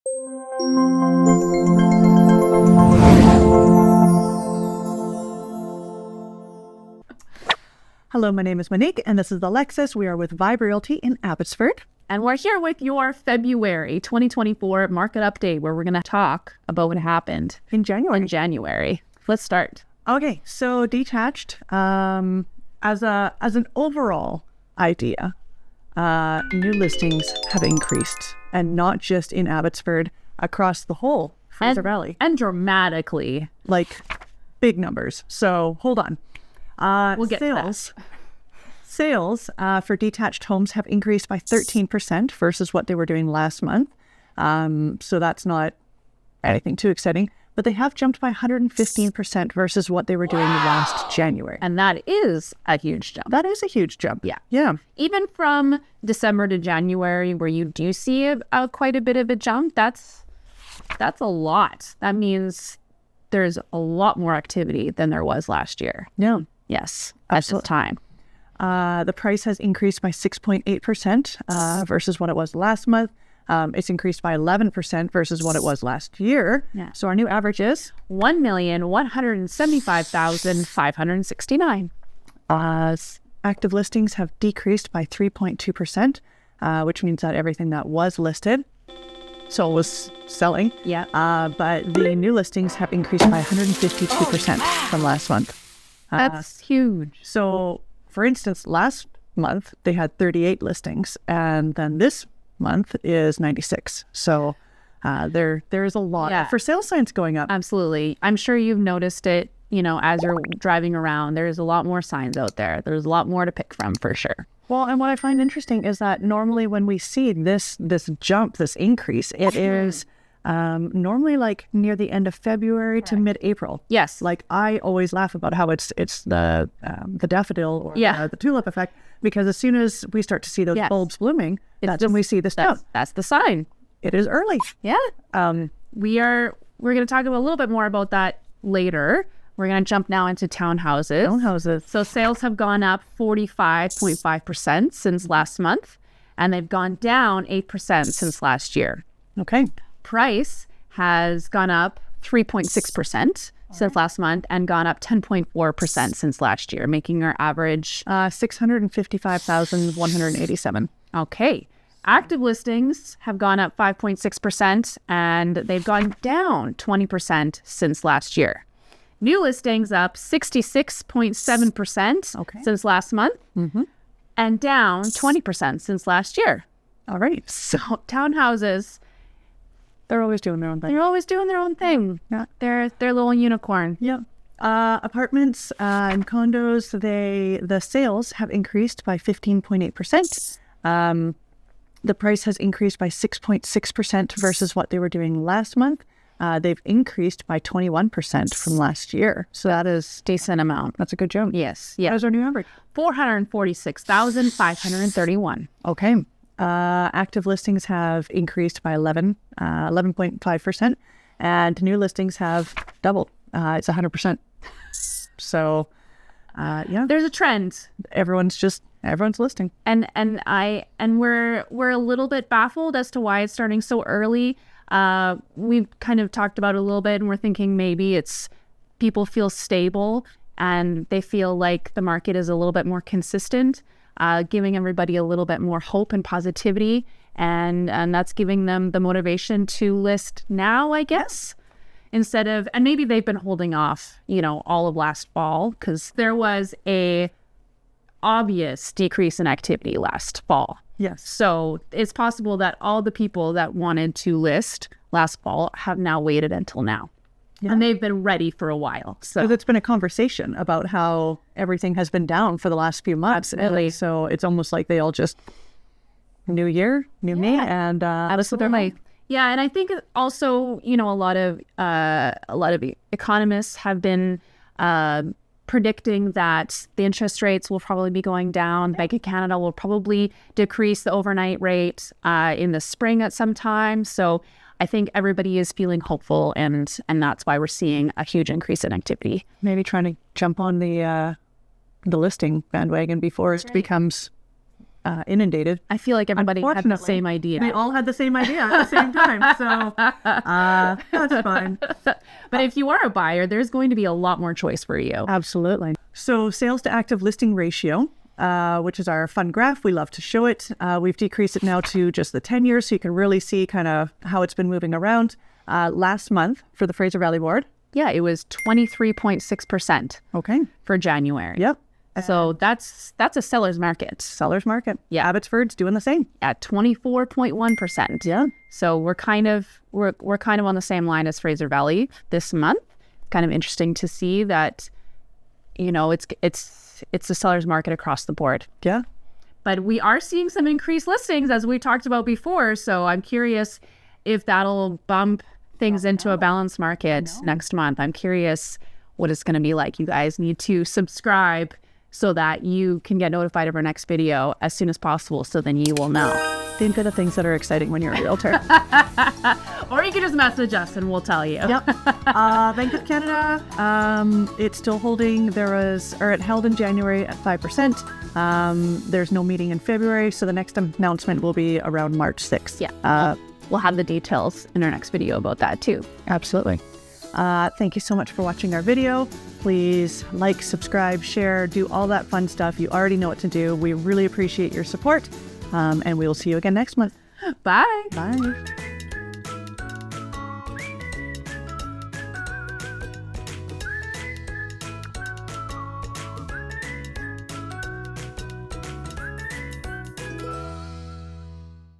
Hello, my name is Monique, and this is Alexis. We are with FVREB Realty in Abbotsford. And we're here with your February 2024 market update, where we're going to talk about what happened in January. Let's start. Okay, so Detached, as an overall idea, new listings have increased, and not just in Abbotsford, across the whole Fraser Valley. And dramatically. Like, big numbers. So, hold on. We'll get to that. Sales for detached homes have increased by 13% versus what they were doing last month. So that's not anything too exciting, but they have jumped by 115% versus what they were doing last January. And that is a huge jump. That is a huge jump. Yeah. Yeah. Even from December to January, where you do see quite a bit of a jump, that's a lot. That means there's a lot more activity than there was last year. Yeah. Yes, at this time. The price has increased by 6.8% versus what it was last month. It's increased by 11% versus what it was last year. Yeah. So our new average is $1,175,569. Active listings have decreased by 3.2%, which means that everything that was listed, so it was selling. Yeah. But the new listings have increased by 152% from last month. That's huge. So, for instance, last month they had 38 listings, and then this month is 96. So there is a lot for sale signs going up. Absolutely. I'm sure you've noticed it, as you're driving around. There's a lot more signs out there. There's a lot more to pick from for sure. Well, and what I find interesting is that normally when we see this jump, this increase, it is normally like near the end of February to mid-April. Yes. Like I always laugh about how it's the daffodil or the tulip effect, because as soon as we start to see those bulbs blooming, that's when we see this jump. That's the sign. It is early. Yeah. We're going to talk a little bit more about that later. We're going to jump now into townhouses. So sales have gone up 45.5% since last month, and they've gone down 8% since last year. Okay. Price has gone up 3.6% since last month and gone up 10.4% since last year, making our average $655,187. Okay. Active listings have gone up 5.6% and they've gone down 20% since last year. New listings up 66.7% since last month and down 20% since last year. All right. So townhouses, they're always doing their own thing. They're always doing their own thing. Yeah. They're little unicorn. Yeah. Apartments and condos, the sales have increased by 15.8%. The price has increased by 6.6% versus what they were doing last month. They've increased by 21% from last year. So that is decent amount. That's a good jump. Yes. What is our new average? 446,531. Okay. Active listings have increased by 11.5%, and new listings have doubled. It's 100%. So, there's a trend. Everyone's listing, and we're a little bit baffled as to why it's starting so early. We've kind of talked about it a little bit, and we're thinking maybe it's people feel stable and they feel like the market is a little bit more consistent. Giving everybody a little bit more hope and positivity, and that's giving them the motivation to list now, I guess, instead of, and maybe they've been holding off, all of last fall, because there was a obvious decrease in activity last fall. Yes. So it's possible that all the people that wanted to list last fall have now waited until now. Yeah. And they've been ready for a while. So it's been a conversation about how everything has been down for the last few months. Absolutely. So it's almost like they all just new year, new me, and absolutely. Yeah, and I think also, a lot of economists have been predicting that the interest rates will probably be going down. The Bank of Canada will probably decrease the overnight rate in the spring at some time. So I think everybody is feeling hopeful, and that's why we're seeing a huge increase in activity. Maybe trying to jump on the listing bandwagon before it becomes inundated. I feel like everybody had the Unfortunately, same idea. They all had the same idea at the same time. So that's fine. But if you are a buyer, there's going to be a lot more choice for you. Absolutely. So sales to active listing ratio, which is our fun graph. We love to show it. We've decreased it now to just the 10 years, so you can really see kind of how it's been moving around. Last month for the Fraser Valley Board. Yeah, it was 23.6%. Okay. For January. Yep. So that's a seller's market. Seller's market. Yeah. Abbotsford's doing the same. At 24.1%. Yeah. So we're kind of on the same line as Fraser Valley this month. Kind of interesting to see that, it's the seller's market across the board. Yeah. But we are seeing some increased listings as we talked about before. So I'm curious if that'll bump things into a balanced market next month. I'm curious what it's going to be like. You guys need to subscribe so that you can get notified of our next video as soon as possible, so then you will know. Think of the things that are exciting when you're a realtor. Or you can just message us and we'll tell you. Yep. Bank of Canada, it's still holding. It held in January at 5%. There's no meeting in February, so the next announcement will be around March 6th. Yeah. We'll have the details in our next video about that too. Absolutely. Thank you so much for watching our video. Please like, subscribe, share, do all that fun stuff. You already know what to do. We really appreciate your support. And we will see you again next month. Bye. Bye.